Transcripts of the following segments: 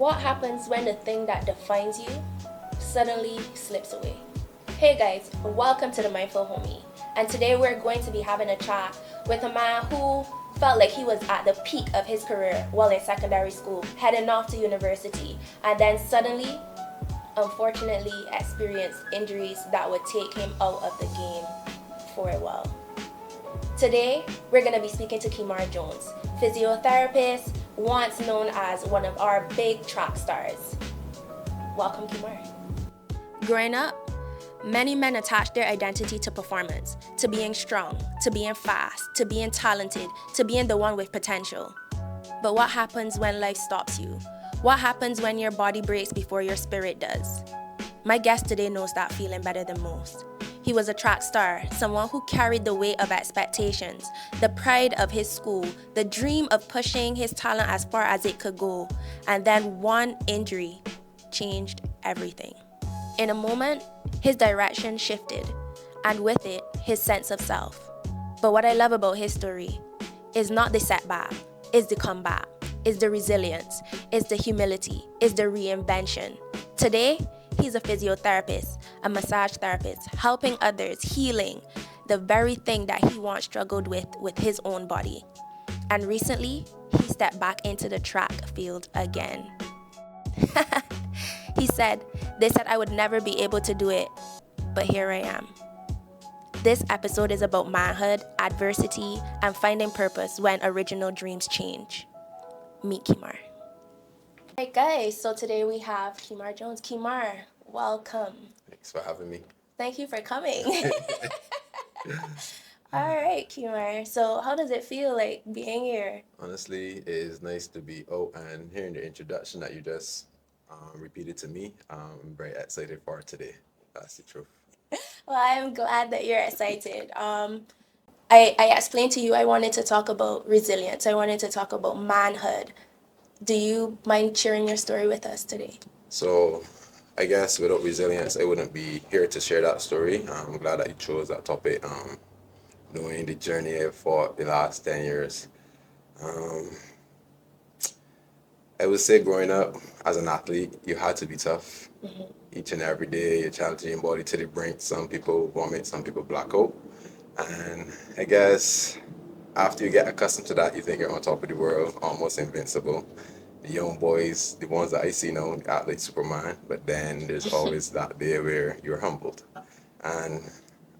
What happens when the thing that defines you suddenly slips away? Hey guys, welcome to the Mindful Homie. And today we're going to be having a chat with a man who felt like he was at the peak of his career while in secondary school, heading off to university, and then suddenly, unfortunately, experienced injuries that would take him out of the game for a while. Today, we're going to be speaking to Kemar Jones, physiotherapist, once known as one of our big track stars. Welcome, Kemar. Growing up, many men attach their identity to performance, to being strong, to being fast, to being talented, to being the one with potential. But what happens when life stops you? What happens when your body breaks before your spirit does? My guest today knows that feeling better than most. He was a track star, someone who carried the weight of expectations, the pride of his school, the dream of pushing his talent as far as it could go, and then one injury changed everything. In a moment, his direction shifted, and with it, his sense of self. But what I love about his story is not the setback, it's the comeback, it's the resilience, it's the humility, it's the reinvention. Today, he's a physiotherapist, a massage therapist, helping others, healing the very thing that he once struggled with his own body. And recently, he stepped back into the track field again. They said I would never be able to do it, but here I am. This episode is about manhood, adversity, and finding purpose when original dreams change. Meet Kemar. Alright guys, so today we have Kemar Jones. Kemar, welcome. Thanks for having me. Thank you for coming. Alright, Kemar. So how does it feel like being here? Honestly, it is nice to be out and hearing the introduction that you just repeated to me. I'm very excited for today. That's the truth. Well, I'm glad that you're excited. I explained to you I wanted to talk about resilience. I wanted to talk about manhood. Do you mind sharing your story with us today? So, I guess without resilience, I wouldn't be here to share that story. I'm glad that you chose that topic. Knowing the journey I've fought the last 10 years. I would say growing up as an athlete, you had to be tough. Each and every day, you're challenging your body to the brink. Some people vomit, some people black out. And I guess after you get accustomed to that, you think you're on top of the world, almost invincible. The young boys, the ones that I see now, act like Superman, but then there's always that day where you're humbled. And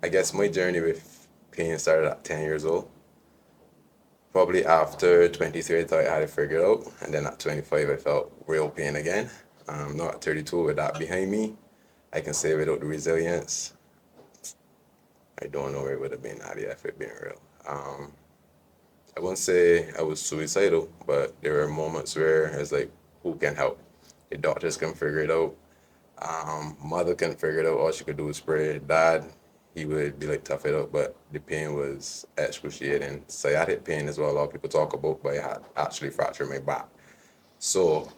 I guess my journey with pain started at 10 years old. Probably after 23, I thought I had it figured out, and then at 25, I felt real pain again. Now at 32, with that behind me, I can say without the resilience, I don't know where it would have been had the effort being real. I won't say I was suicidal, but there were moments where it's like, who can help? The doctors can figure it out. Mother can figure it out. All she could do was pray. Dad, he would be like, tough it out, but the pain was excruciating. Sciatic pain is what a lot of people talk about, but I had actually fractured my back. So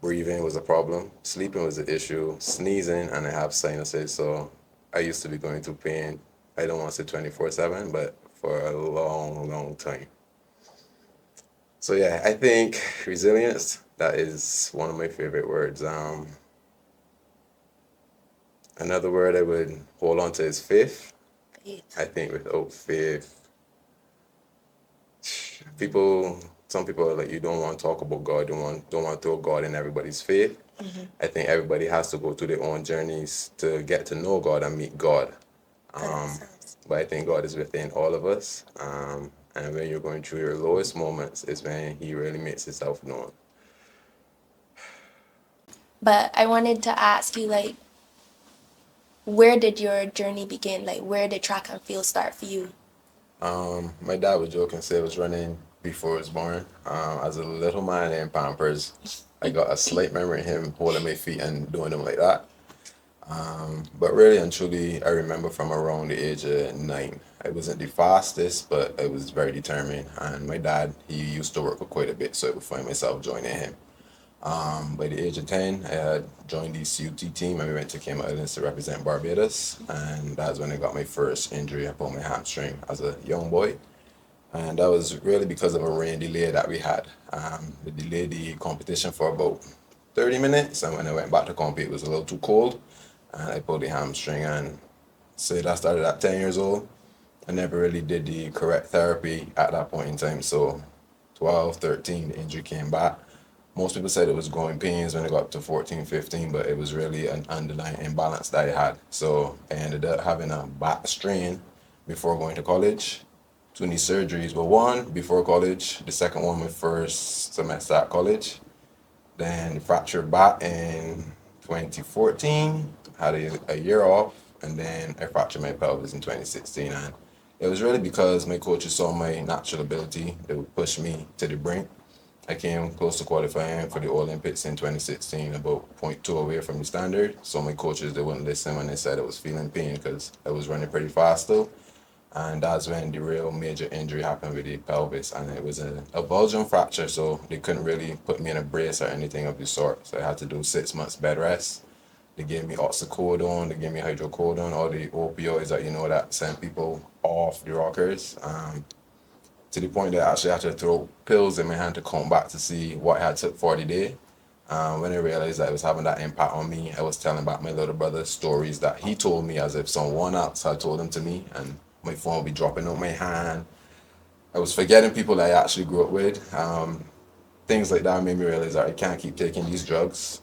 breathing was a problem. Sleeping was an issue. Sneezing, and I have sinuses, so I used to be going through pain. I don't want to say 24/7, but for a long, long time. So yeah, I think resilience, that is one of my favorite words. Another word I would hold on to is faith. Faith. I think without faith, some people are like, you don't want to talk about God, don't want to throw God in everybody's faith. I think everybody has to go through their own journeys to get to know God and meet God. But I think God is within all of us. And when you're going through your lowest moments is when He really makes Himself known. But I wanted to ask you, like, where did your journey begin? Like, where did track and field start for you? My dad would joke and say I was running before I was born. As a little man in Pampers, I got a slight memory of him holding my feet and doing them like that. But really and truly, I remember from around the age of 9. I wasn't the fastest, but I was very determined. And my dad, he used to work with quite a bit, so I would find myself joining him. By the age of 10, I had joined the CUT team and we went to Cayman Islands to represent Barbados. And that's when I got my first injury. I pulled my hamstring as a young boy. And that was really because of a rain delay that we had. We delayed the competition for about 30 minutes, and when I went back to compete, it was a little too cold, and I pulled the hamstring. And so that started at 10 years old. I never really did the correct therapy at that point in time. So 12, 13, the injury came back. Most people said it was growing pains when I got to 14, 15, but it was really an underlying imbalance that I had. So I ended up having a back strain before going to college. Two knee surgeries, but one before college, the second one my first semester at college. Then fractured back in 2014, had a year off, and then I fractured my pelvis in 2016. And it was really because my coaches saw my natural ability. They would push me to the brink. I came close to qualifying for the Olympics in 2016, about zero point 0.2 away from the standard. So my coaches, they wouldn't listen when they said I was feeling pain because I was running pretty fast still. And that's when the real major injury happened with the pelvis, and it was a Belgian fracture, so they couldn't really put me in a brace or anything of the sort. So I had to do 6 months bed rest. They gave me oxycodone, they gave me hydrocodone, all the opioids that that send people off the rockers. To the point that I actually had to throw pills in my hand to come back to see what I had took for the day. When I realized that it was having that impact on me, I was telling about my little brother stories that he told me as if someone else had told them to me, and my phone would be dropping out my hand. I was forgetting people that I actually grew up with. Things like that made me realize that I can't keep taking these drugs.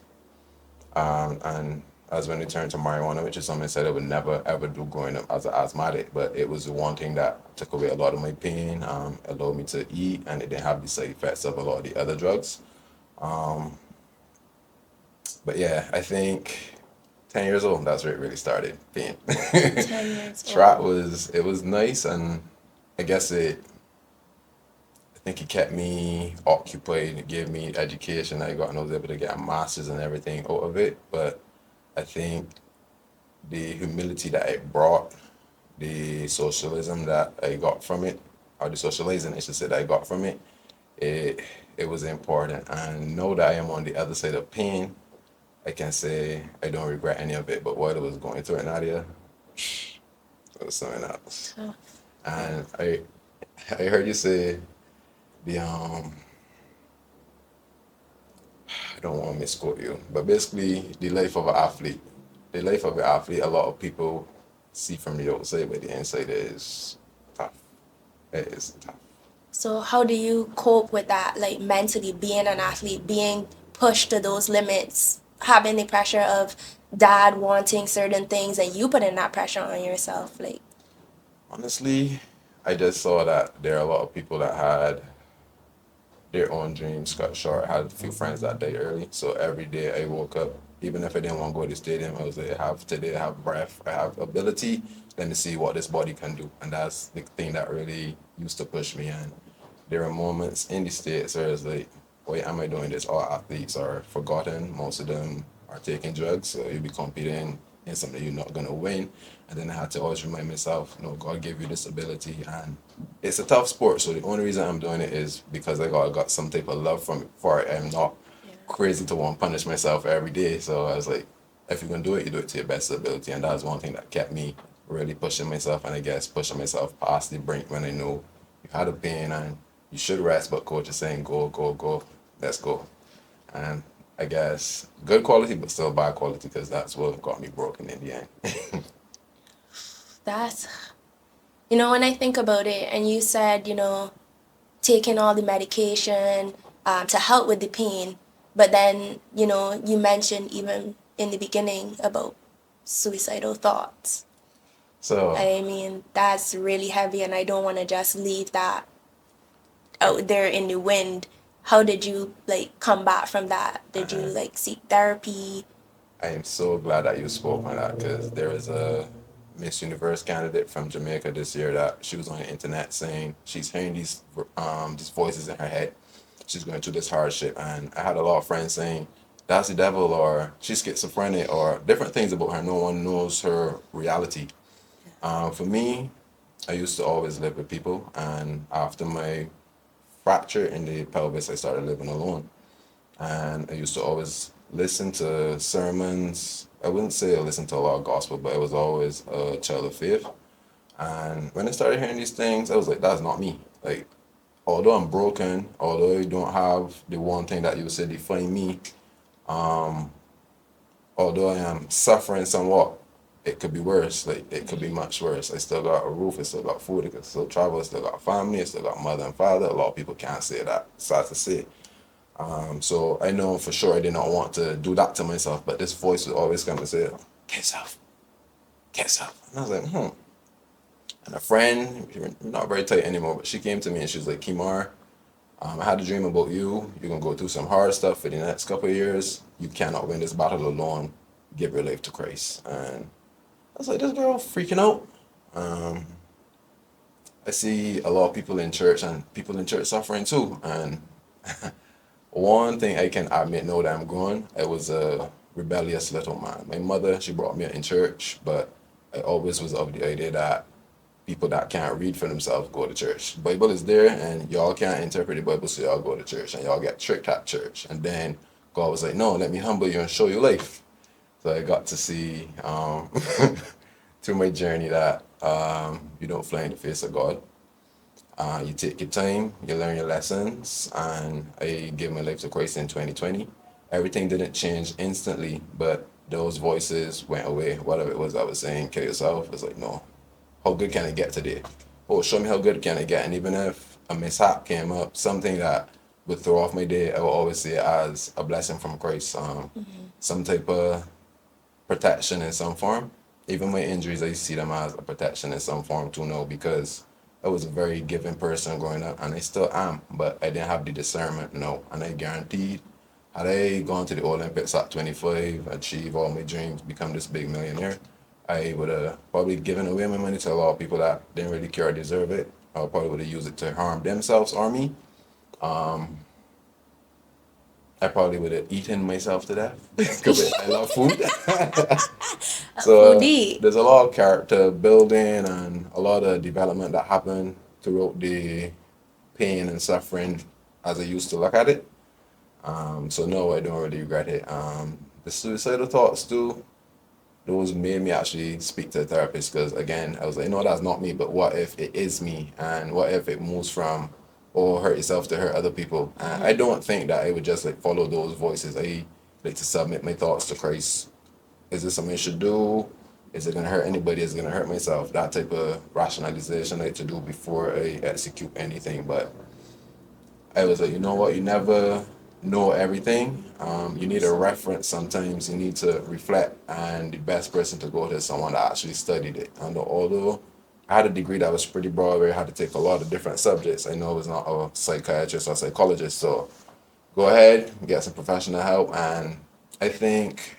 And as when it turned to marijuana, which is something I said I would never ever do growing up as an asthmatic, but it was the one thing that took away a lot of my pain, allowed me to eat, and it didn't have the side effects of a lot of the other drugs. But yeah, I think 10 years old, that's where it really started being. 10 years Track old. was nice, and I guess I think it kept me occupied. It gave me education I got, and I was able to get a master's and everything out of it. But I think the humility that it brought, the socialism that I got from it, or the socializing I should say that I got from it, it it was important. And now that I am on the other side of pain, I can say I don't regret any of it. But what I was going through it, Nadia, it was something else. Tough. And I heard you say the I don't want to misquote you, but basically the life of an athlete. The life of an athlete, a lot of people see from the outside, but the inside is tough. It is tough. So how do you cope with that, like mentally being an athlete, being pushed to those limits, having the pressure of dad wanting certain things and you putting that pressure on yourself? Like, Honestly, I just saw that there are a lot of people that had their own dreams cut short. I had a few friends that died early, so every day I woke up, even if I didn't want to go to the stadium, I was like, I have today, I have breath, I have ability, let me see what this body can do. And that's the thing that really used to push me. And there are moments in the States where it's like, why am I doing this? All athletes are forgotten. Most of them are taking drugs, so you'll be competing in something you're not gonna win. And then I had to always remind myself, no, God gave you this ability, and it's a tough sport. So the only reason I'm doing it is because I got some type of love from it for it. I'm not yeah. crazy to want to punish myself every day. So I was like, if you're gonna do it, you do it to your best ability, and that's one thing that kept me really pushing myself, and I guess pushing myself past the brink when I know you had a pain and you should rest, but coach is saying go, go, go, let's go. And I guess good quality, but still bad quality because that's what got me broken in the end. That's, when I think about it, and you said, taking all the medication to help with the pain, but then, you mentioned even in the beginning about suicidal thoughts. So I mean, that's really heavy, and I don't want to just leave that out there in the wind. How did you like come back from that? Did you uh, like seek therapy? I am so glad that you spoke on that because there is a Miss Universe candidate from Jamaica this year that she was on the internet saying she's hearing these voices in her head. She's going through this hardship, and I had a lot of friends saying that's the devil or she's schizophrenic or different things about her. No one knows her reality. For me, I used to always live with people, and after my fracture in the pelvis, I started living alone. And I used to always listen to sermons. I wouldn't say I listened to a lot of gospel, but I was always a child of faith. And when I started hearing these things, I was like, that's not me. Like, although I'm broken, although you don't have the one thing that you say define me, although I am suffering somewhat, it could be worse. Like, it could be much worse. I still got a roof, I still got food, I can still travel, I still got family, I still got mother and father. A lot of people can't say that. Sad to say. So I know for sure I did not want to do that to myself, but this voice would always come and say, get yourself, get yourself. And I was like, And a friend, we're not very tight anymore, but she came to me and she was like, Kemar, I had a dream about you. You're gonna go through some hard stuff for the next couple of years. You cannot win this battle alone. Give your life to Christ. And I was like, this girl freaking out. Um, I see a lot of people in church and people in church suffering too. And one thing I can admit now that I'm grown, I was a rebellious little man. My mother, she brought me up in church, but I always was of the idea that people that can't read for themselves go to church. The Bible is there and y'all can't interpret the Bible, so y'all go to church and y'all get tricked at church. And then God was like, no, let me humble you and show you life. So I got to see through my journey that you don't fly in the face of God. You take your time, you learn your lessons, and I gave my life to Christ in 2020. Everything didn't change instantly, but those voices went away. Whatever it was I was saying, kill yourself, it's like, no, how good can I get today? Oh, show me how good can I get. And even if a mishap came up, something that would throw off my day, I will always see it as a blessing from Christ. Some type of protection in some form. Even my injuries, I see them as a protection in some form too now because I was a very giving person growing up and I still am, but I didn't have the discernment, no. And I guaranteed, had I gone to the Olympics at 25, achieve all my dreams, become this big millionaire, I would have probably given away my money to a lot of people that didn't really care or deserve it. I probably would have used it to harm themselves or me. I probably would have eaten myself to death because I love food. So Foodie. there's a lot of character building and a lot of development that happened throughout the pain and suffering as I used to look at it. So no, I don't really regret it. The suicidal thoughts too, those made me actually speak to a therapist because again, I was like, no, that's not me, but what if it is me? And what if it moves from or hurt yourself to hurt other people? And I don't think that I would just like follow those voices. I like to submit my thoughts to Christ. Is this something I should do? Is it gonna hurt anybody? Is it gonna hurt myself? That type of rationalization I like to do before I execute anything. But I was like, you know what? You never know everything. You need a reference sometimes. You need to reflect, and the best person to go to is someone that actually studied it. And although I had a degree that was pretty broad, where I had to take a lot of different subjects, I know I was not a psychiatrist or psychologist. So go ahead, get some professional help, and I think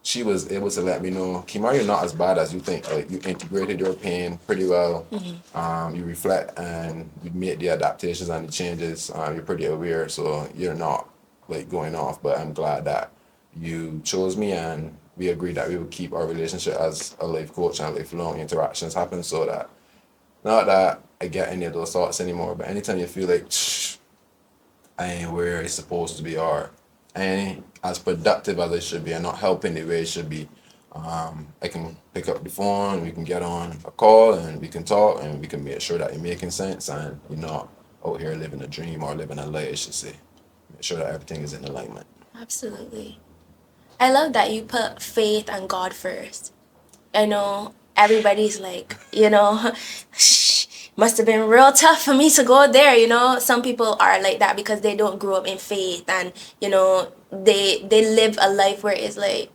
she was able to let me know, Kimar, you're not as bad as you think. Like you integrated your pain pretty well. You reflect and you make the adaptations and the changes. You're pretty aware, so you're not like going off. But I'm glad that you chose me and we agreed that we would keep our relationship as a life coach and lifelong interactions happen so that not that I get any of those thoughts anymore, but anytime you feel like I ain't where it's supposed to be or I ain't as productive as I should be and not helping the way it should be. I can pick up the phone, we can get on a call and we can talk and we can make sure that you're making sense and you're not out here living a dream or living a lie, I should say. Make sure that everything is in alignment. Absolutely. I love that you put faith and God first. I know everybody's like, must have been real tough for me to go there, Some people are like that because they don't grow up in faith and, they live a life where it's like,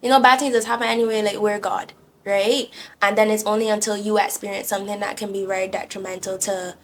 bad things just happen anyway, like we're God, right? And then it's only until you experience something that can be very detrimental to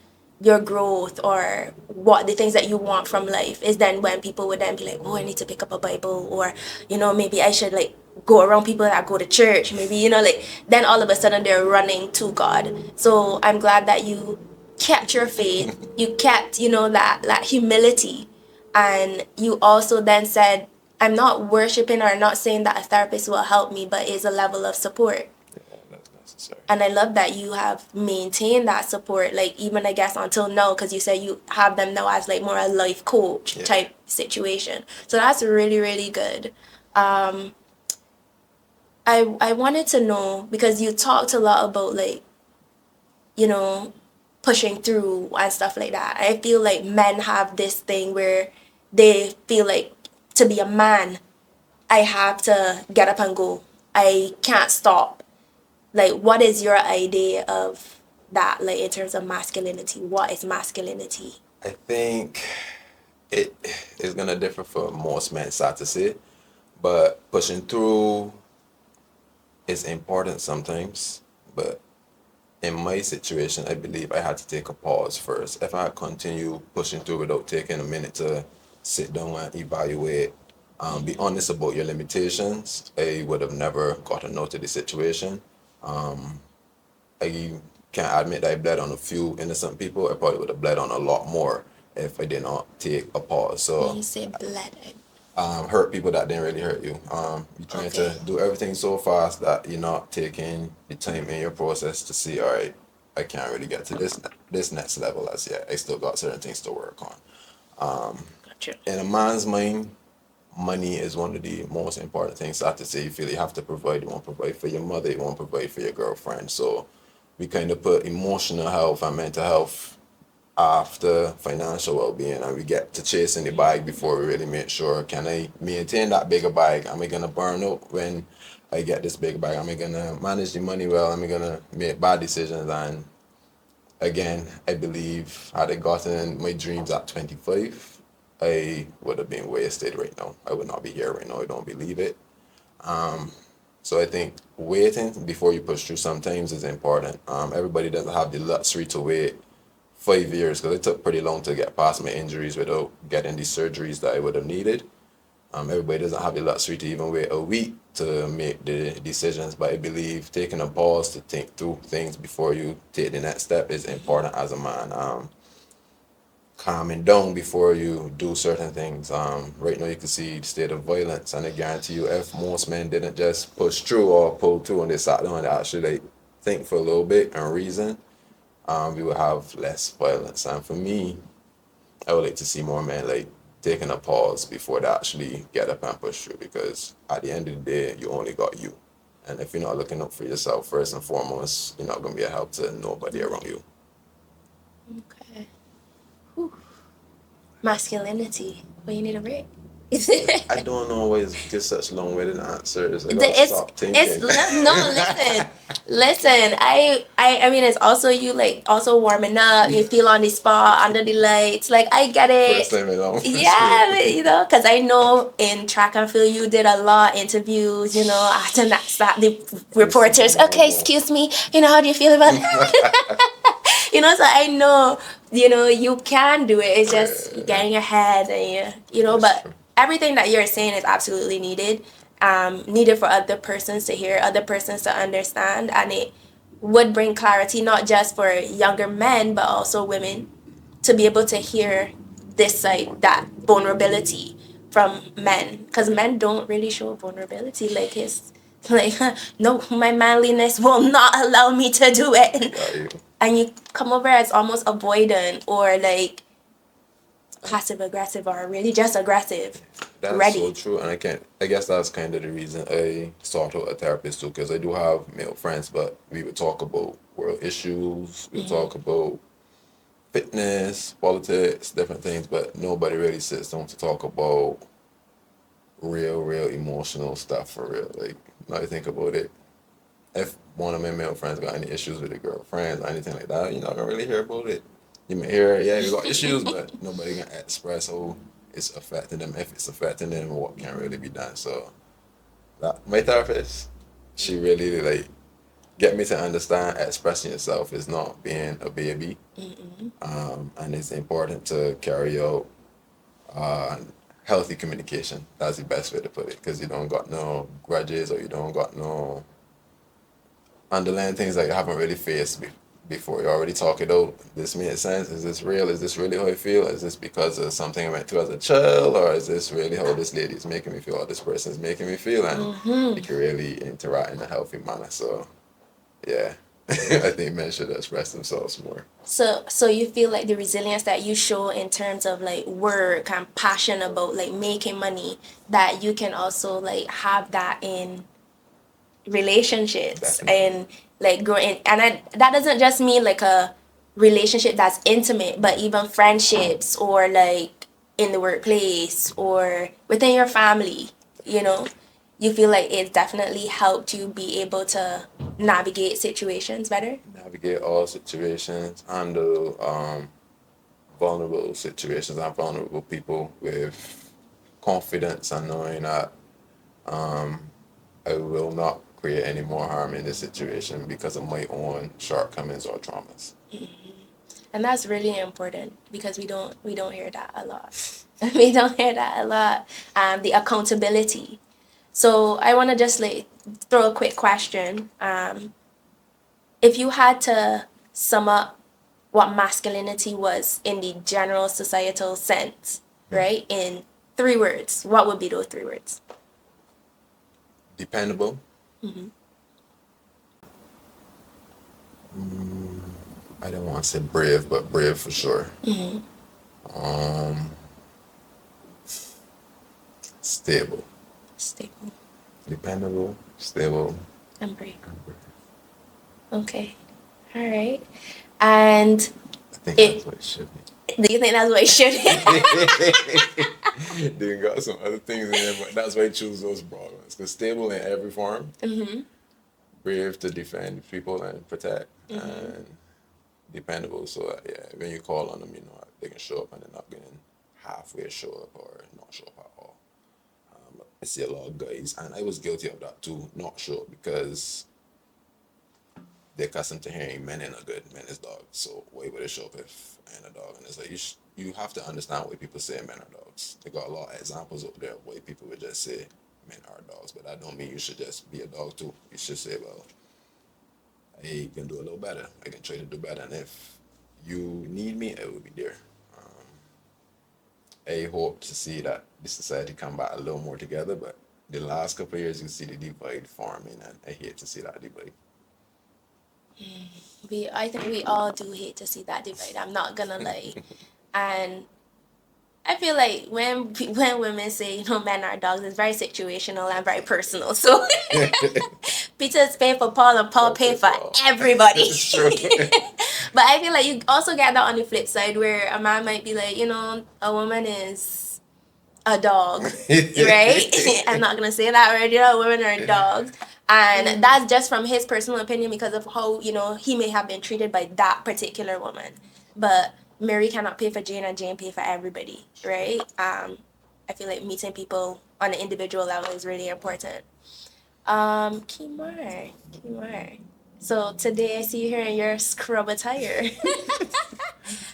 your growth or what the things that you want from life is then when people would then be like, oh, I need to pick up a Bible or, maybe I should like go around people that go to church, maybe, like then all of a sudden they're running to God. So I'm glad that you kept your faith, you kept, that humility. And you also then said, I'm not worshiping or not saying that a therapist will help me, but it's a level of support. Yeah, that's necessary. And I love that you have maintained that support, like even I guess until now, because you said you have them now as like more a life coach type situation. So that's really, really good. I wanted to know because you talked a lot about like, you know, pushing through and stuff like that. I feel like men have this thing where they feel like to be a man, I have to get up and go. I can't stop. Like, what is your idea of that, like, in terms of masculinity? What is masculinity? I think it is gonna differ for most men, sad to say, but pushing through is important sometimes. But in my situation, I believe I had to take a pause first. If I had continued pushing through without taking a minute to sit down and evaluate, be honest about your limitations, I would have never gotten out of the situation. I can't admit that I bled on a few innocent people. I probably would have bled on a lot more if I did not take a pause. When So you say blood, hurt people that didn't really hurt you. You're trying okay. to do everything so fast that you're not taking the time in your process to see, all right, I can't really get to this next level as yet. I still got certain things to work on. Gotcha. In a man's mind, money is one of the most important things. So I have to say, you feel you have to provide. You want to provide for your mother. You want to provide for your girlfriend. So we kind of put emotional health and mental health after financial well-being, and we get to chasing the bag before we really make sure, can I maintain that bigger bag? Am I gonna burn out when I get this big bag? Am I gonna manage the money well? Am I gonna make bad decisions? And again, I believe had I gotten my dreams at 25, I would have been wasted right now. I would not be here right now. I don't believe it. So I think waiting before you push through sometimes is important. Everybody doesn't have the luxury to wait 5 years, because it took pretty long to get past my injuries without getting the surgeries that I would have needed. Everybody doesn't have the luxury to even wait a week to make the decisions, but I believe taking a pause to think through things before you take the next step is important as a man. Calming down before you do certain things. Right now you can see the state of violence, and I guarantee you, if most men didn't just push through or pull through and they sat down and actually like think for a little bit and reason, we would have less violence. And for me, I would like to see more men like taking a pause before they actually get up and push through, because at the end of the day, you only got you. And if you're not looking out for yourself first and foremost, you're not going to be a help to nobody around you. Okay. Whew. Masculinity. Well, you need a break. I don't always get such long-winded answers. I gotta stop thinking. No, listen. I mean, it's also you like also warming up. You feel on the spot under the lights. Like, I get it. First time in long. Yeah, you know, because I know in track and field you did a lot of interviews. You know, after that the reporters. Okay, excuse me. You know, how do you feel about that? You know, so I know. You know, you can do it. It's just you get in your head and you know, That's but. true. Everything that you're saying is absolutely needed. Needed for other persons to hear, other persons to understand, and it would bring clarity not just for younger men but also women to be able to hear this side, that vulnerability from men, because men don't really show vulnerability. Like, it's like, no, my manliness will not allow me to do it. Got you. And you come over as almost avoidant or like passive aggressive or really just aggressive. That's Ready. so true, and I guess that's kind of the reason I sought out a therapist too, because I do have male friends, but we would talk about world issues, we would talk about fitness, politics, different things, but nobody really sits down to talk about real emotional stuff for real. Like, now you think about it, if one of my male friends got any issues with a girlfriend or anything like that, you're not gonna really hear about it. You may hear, yeah, we got issues, but nobody can express how it's affecting them, if it's affecting them, what can really be done. So that, my therapist, she really like get me to understand expressing yourself is not being a baby, and it's important to carry out uh, healthy communication. That's the best way to put it, because you don't got no grudges or you don't got no underlying things that you haven't really faced before. You already talk it out. This makes sense. Is this real? Is this really how I feel? Is this because of something I went through as a child, or is this really how this lady is making me feel, or this person is making me feel? And you can really interact in a healthy manner. So, yeah, I think men should express themselves more. So you feel like the resilience that you show in terms of like work and passion about like making money, that you can also like have that in relationships. Definitely. And like growing, and that doesn't just mean like a relationship that's intimate, but even friendships or like in the workplace or within your family, you know, you feel like it's definitely helped you be able to navigate situations better? Navigate all situations, handle vulnerable situations and vulnerable people with confidence and knowing that I will not create any more harm in this situation because of my own shortcomings or traumas. And that's really important because we don't hear that a lot. We don't hear that a lot. The accountability. So I want to just like throw a quick question. If you had to sum up what masculinity was in the general societal sense, right, in 3 words, what would be those 3 words? Dependable. I don't want to say brave, but brave for sure. Stable. Stable Dependable, stable, and brave. and brave. Okay. All right. And I think it, that's what it should be. do you think that's what it should be? Then got some other things in there, but that's why I choose those broad ones. Because stable in every form, brave to defend people and protect, and dependable. So yeah, when you call on them, you know they can show up and they're not going to halfway show up or not show up at all. I see a lot of guys, and I was guilty of that too, not show up because they're accustomed to hearing men ain't no good, men is dogs. So why would they show up if I ain't a dog? And it's like you have to understand why people say men are dogs. They got a lot of examples out there of why people would just say men are dogs, but that don't mean you should just be a dog too. You should say, well, I can do a little better. I can try to do better, and if you need me, I will be there. I hope to see that the society come back a little more together, but the last couple of years you see the divide forming, and I hate to see that divide. I think we all do hate to see that divide. I'm not gonna lie. And I feel like when women say, men are dogs, it's very situational and very personal. So Peter's pay for Paul and Paul pay for everybody. It's true. But I feel like you also get that on the flip side where a man might be like, a woman is a dog, right? I'm not gonna say that word, women are dogs. And that's just from his personal opinion because of how, he may have been treated by that particular woman. But Mary cannot pay for Jane and Jane pay for everybody, right? I feel like meeting people on an individual level is really important. Kemar. So today I see you here in your scrub attire.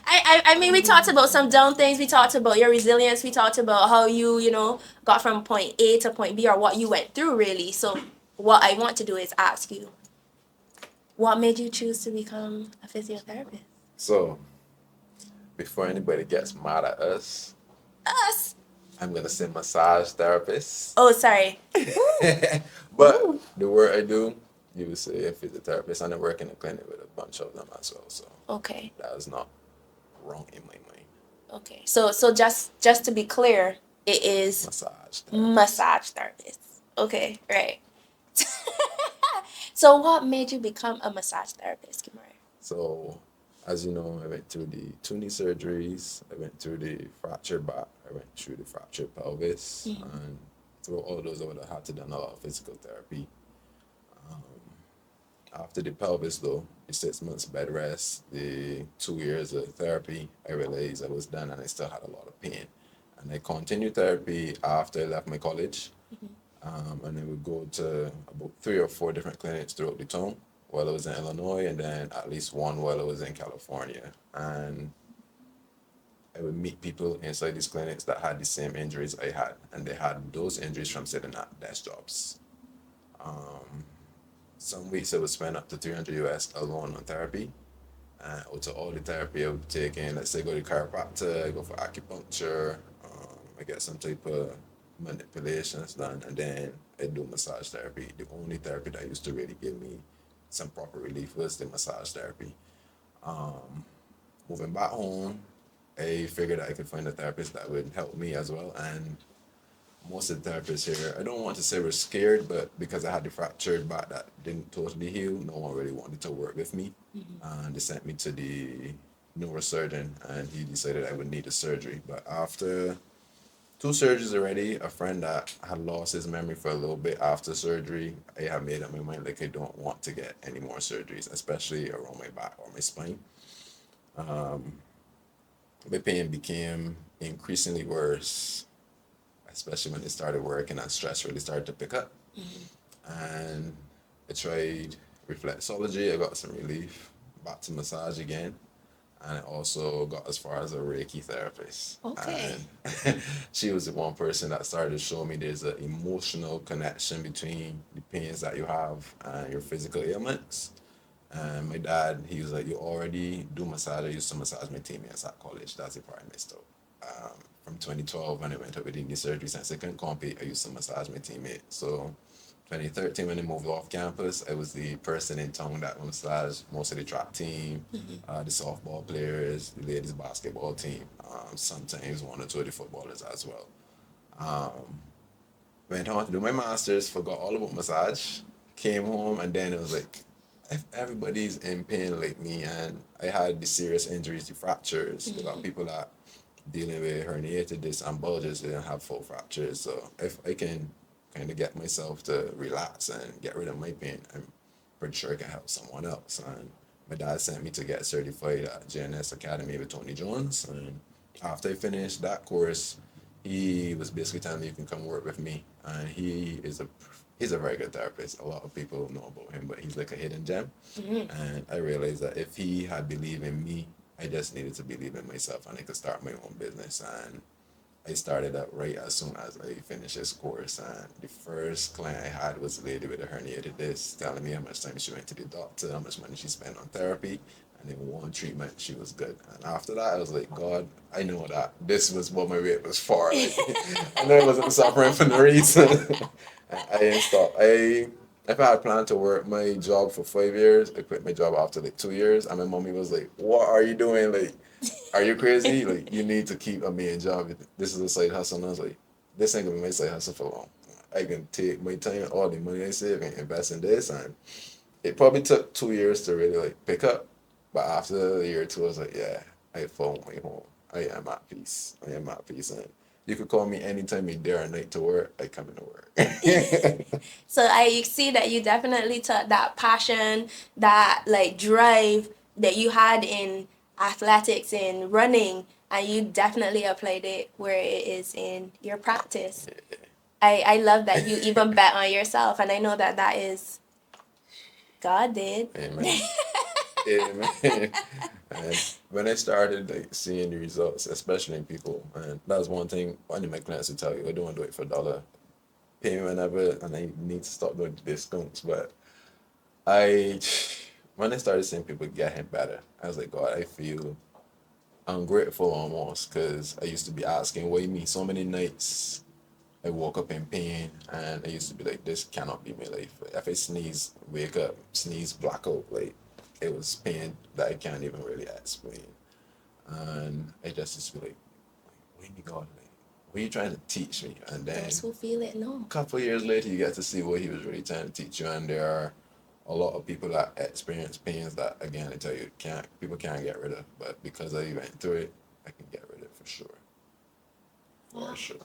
I mean, we talked about some down things. We talked about your resilience. We talked about how you got from point A to point B or what you went through, really. So what I want to do is ask you, what made you choose to become a physiotherapist? So, before anybody gets mad at us, Us. I'm gonna say massage therapist. Oh, sorry. But Ooh. the work I do, you would say a physiotherapist, and I work in a clinic with a bunch of them as well. So Okay. that is not wrong in my mind. Okay. So just to be clear, it is Massage therapist. massage therapist. Okay. Right. So what made you become a massage therapist, Kimura? So, as you know, I went through the 2 knee surgeries. I went through the fractured back. I went through the fractured pelvis, and through all those, I would have had to done a lot of physical therapy. After the pelvis, though, the 6 months bed rest, the 2 years of therapy, I realized I was done, and I still had a lot of pain. And I continued therapy after I left my college. And I would go to about 3 or 4 different clinics throughout the town while I was in Illinois, and then at least one while I was in California. And I would meet people inside these clinics that had the same injuries I had, and they had those injuries from sitting at desk jobs. Some weeks I would spend up to 300 US alone on therapy. And out of all the therapy I would take in, let's say go to chiropractor, I go for acupuncture, I get some type of manipulations done, and then I do massage therapy. The only therapy that used to really give me some proper relief was the massage therapy. Moving back home, I figured I could find a therapist that would help me as well, and most of the therapists here, I don't want to say were scared, but because I had the fractured back that didn't totally heal, no one really wanted to work with me. And they sent me to the neurosurgeon, and he decided I would need a surgery. But after two surgeries already, a friend that had lost his memory for a little bit after surgery, I have made up my mind like I don't want to get any more surgeries, especially around my back or my spine. My pain became increasingly worse, especially when it started working and stress really started to pick up. And I tried reflexology, I got some relief, back to massage again. And I also got as far as a Reiki therapist. Okay. And she was the one person that started to show me there's an emotional connection between the pains that you have and your physical ailments. And my dad, he was like, you already do massage. I used to massage my teammates at college. That's the part I missed out. From 2012 when I went up with the knee surgery, since I couldn't compete, I used to massage my teammates. So 2013 when I moved off campus, I was the person in town that massaged most of the track team, the softball players, the ladies basketball team, sometimes one or two of the footballers as well. Went on to do my master's, forgot all about massage, came home, and then it was like, if everybody's in pain like me, and I had the serious injuries, the fractures, we got people that dealing with herniated discs and bulges, they don't have full fractures. So if I can kind of get myself to relax and get rid of my pain, I'm pretty sure I can help someone else. And my dad sent me to get certified at JNS Academy with Tony Jones. And after I finished that course, he was basically telling me you can come work with me. And he's a very good therapist. A lot of people know about him, but he's like a hidden gem. And I realized that if he had believed in me, I just needed to believe in myself and I could start my own business. And I started up right as soon as I finished this course. And the first client I had was a lady with a herniated disc telling me how much time she went to the doctor, how much money she spent on therapy. And in one treatment, she was good. And after that, I was like, God, I know that this was what my weight was for. Like, I know I wasn't suffering for no reason. And I didn't stop. If I had planned to work my job for 5 years, I quit my job after like 2 years. And my mommy was like, what are you doing? Like, are you crazy? Like, you need to keep a main job. This is a side hustle. And I was like, this ain't gonna be my side hustle for long. I can take my time, all the money I save, and invest in this. And it probably took 2 years to really like pick up. But after a year or two, I was like, yeah, I found my home. I am at peace. I am at peace. And you could call me anytime you dare at night to work. I come into work. So I see that you definitely took that passion, that like drive that you had in athletics and running, and you definitely applied it where it is in your practice. I love that you even bet on yourself, and I know that that is God did. Amen. Amen. And when I started like seeing the results, especially in people, and that was one thing one of my clients would tell you, I don't want to do it for a dollar. Pay me whenever, and I need to stop doing the discounts. But I, when I started seeing people getting better, I was like, God, I feel ungrateful almost because I used to be asking, why me? So many nights I woke up in pain, and I used to be like, this cannot be my life. If I sneeze, wake up, sneeze, blackout, like it was pain that I can't even really explain. And I just used to be like, why me, God? Like, what are you trying to teach me? And then Those who feel it know. couple of years later, you get to see what he was really trying to teach you, and there are a lot of people that experience pains that, again, I tell you, can't people can't get rid of. But because I went through it, I can get rid of it for sure, for sure.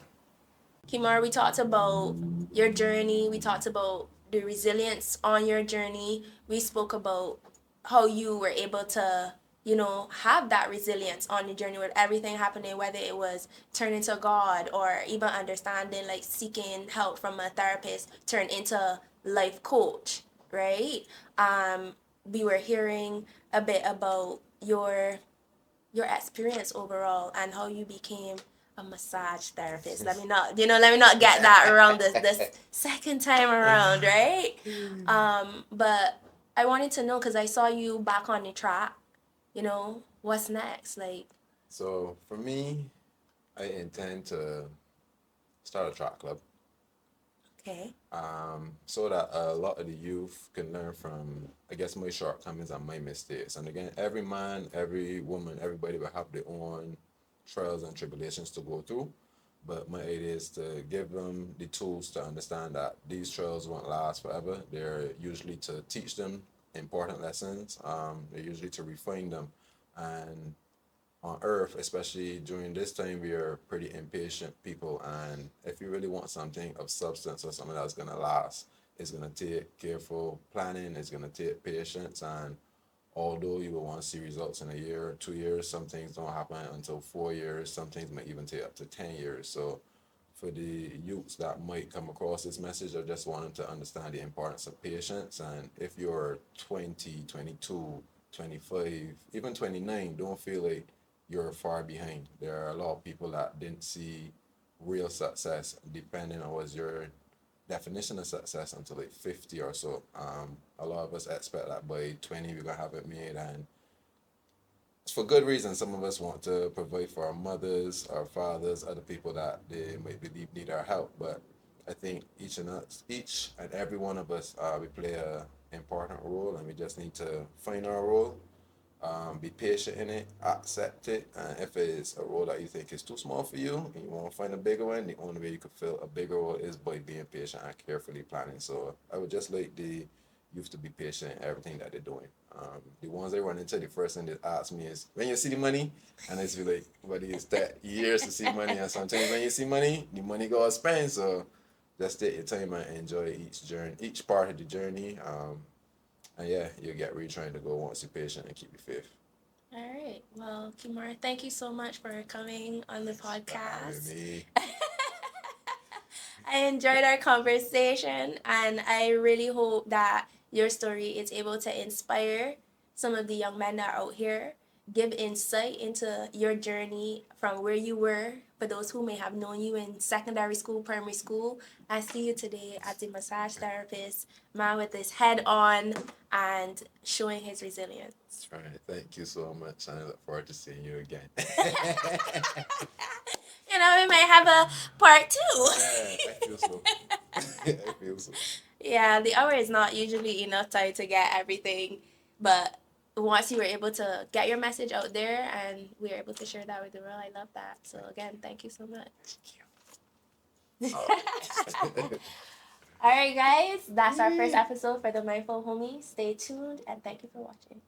Kimar, we talked about your journey. We talked about the resilience on your journey. We spoke about how you were able to, have that resilience on your journey with everything happening, whether it was turning to God or even understanding, like seeking help from a therapist, turn into life coach, right? We were hearing a bit about your experience overall and how you became a massage therapist. Let me not get that wrong this second time around, right? But I wanted to know because I saw you back on the track. What's next? Like, So for me, I intend to start a track club, okay, so that a lot of the youth can learn from, I guess, my shortcomings and my mistakes. And again, every man, every woman, everybody will have their own trials and tribulations to go through. But my idea is to give them the tools to understand that these trails won't last forever. They're usually to teach them important lessons. They're usually to refine them. And on earth, especially during this time, we are pretty impatient people. And if you really want something of substance or something that's going to last, it's going to take careful planning, it's going to take patience. And although you will want to see results in a year or 2 years, some things don't happen until 4 years. Some things might even take up to 10 years. So for the youths that might come across this message, I just want them to understand the importance of patience. And if you're 20, 22, 25, even 29, don't feel like you're far behind. There are a lot of people that didn't see real success, depending on what's your definition of success, until like 50 or so. A lot of us expect that by 20 we're gonna have it made, and for good reason. Some of us want to provide for our mothers, our fathers, other people that they might believe need our help. But I think each and every one of us, we play a important role, and we just need to find our role, be patient in it, accept it, and if it is a role that you think is too small for you and you want to find a bigger one, the only way you could fill a bigger role is by being patient and carefully planning. So I would just like the youth to be patient in everything that they're doing. The ones they run into, the first thing they ask me is, when you see the money? And it's like, what is that? Years to see money, and sometimes when you see money, the money goes spent. So just take your time and enjoy each journey, each part of the journey. And yeah, you get where you're trying to go once you're patient and keep your faith. All right. Well, Kemar, thank you so much for coming on the podcast. Me. I enjoyed our conversation, and I really hope that your story is able to inspire some of the young men that are out here, give insight into your journey from where you were for those who may have known you in secondary school, primary school. I see you today as a massage therapist, man with his head on and showing his resilience. That's right. Thank you so much, and I look forward to seeing you again. You know, we might have a part two. Yeah, I feel so. I feel so. Yeah, the hour is not usually enough time to get everything, but once you were able to get your message out there and we were able to share that with the world, I love that. So again, thank you so much. All right, guys, that's our first episode for the Mindful Homie. Stay tuned and thank you for watching.